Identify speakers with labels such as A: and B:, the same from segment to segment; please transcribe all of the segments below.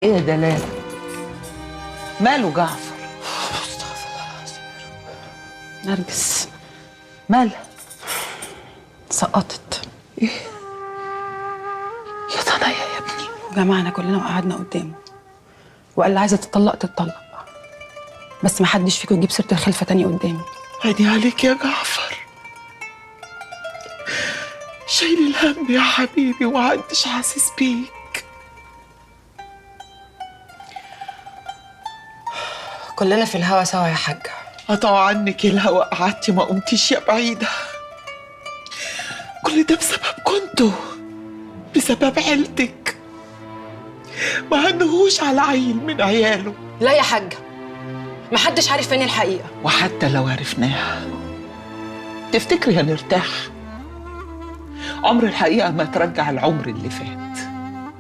A: ايه يا دلال؟ ماله جعفر؟
B: استغفر الله العظيم يا رب. نرجس
A: مالها؟
B: سقطت.
A: ايه؟ يا ضنايا يا ابني.
B: وجمعنا كلنا وقعدنا قدامه وقال لي عايزه تطلق تتطلق، بس ما حدش فيكم يجيب سيره الخلفه تاني قدامي.
C: عيني عليك يا جعفر، شايل الهم يا حبيبي ومحدش حاسس بيك.
B: كلنا في الهوا سوا يا حاجه.
C: قطعوا عنك الهوا، قعدتي ما قمتيش يا بعيدة. كل ده بسببكم انتوا، بسبب عيلتك. ما هنهوش على عيل من عياله.
B: لا يا حاجه، ما حدش عارف فين الحقيقه.
C: وحتى لو عرفناها تفتكري هنرتاح؟ عمر الحقيقة ما ترجع العمر اللي فات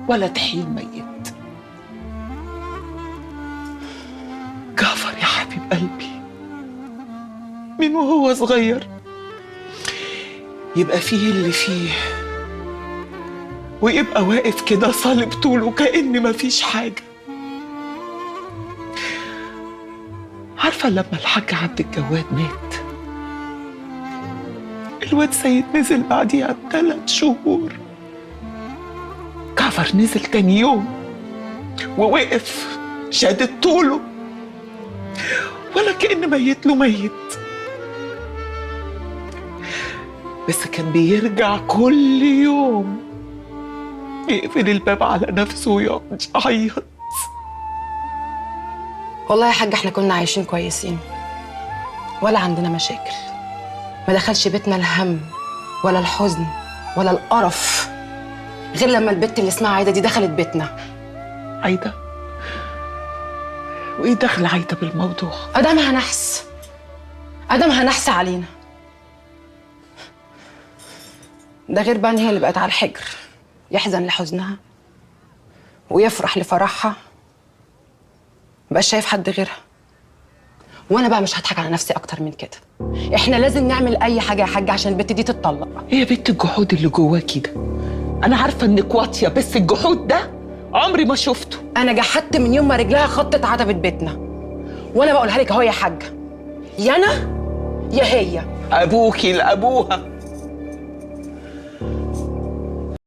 C: ولا تحيي الميت. جعفر يا حبيب قلبي، من وهو صغير يبقى فيه اللي فيه، ويبقى واقف كده صالب طوله كأن مفيش حاجة. عارفة لما الحاج عبد الجواد مات، الواد سيد نزل بعديها ب3 شهور. جعفر نزل تاني يوم ووقف شادد طوله ولا كأن ميت له ميت، بس كان بيرجع كل يوم يقفل الباب على نفسه ويقعد يعيط.
B: والله يا حاجه احنا كنا عايشين كويسين ولا عندنا مشاكل، ما دخلش بيتنا الهم ولا الحزن ولا القرف غير لما البت اللي اسمها عايده دي دخلت بيتنا.
C: عايده؟ وايه دخل عايده بالموضوع؟
B: ادمها نحس، ادمها نحس علينا. ده غير بقى ان هي اللي بقت على الحجر، يحزن لحزنها ويفرح لفرحها، مبقاش شايف حد غيرها. وانا بقى مش هضحك على نفسي اكتر من كده. احنا لازم نعمل اي حاجه يا حاجه عشان البت دي تتطلق.
C: ايه يا بنت الجحود اللي جواكي ده؟ انا عارفه انك واطيه، بس الجحود ده عمري ما شفته.
B: انا جحدت من يوم ما رجلها خطت عتبه بيتنا، وانا بقولها لك اهو يا حاجه، يا انا يا هي.
C: ابوكي لابوها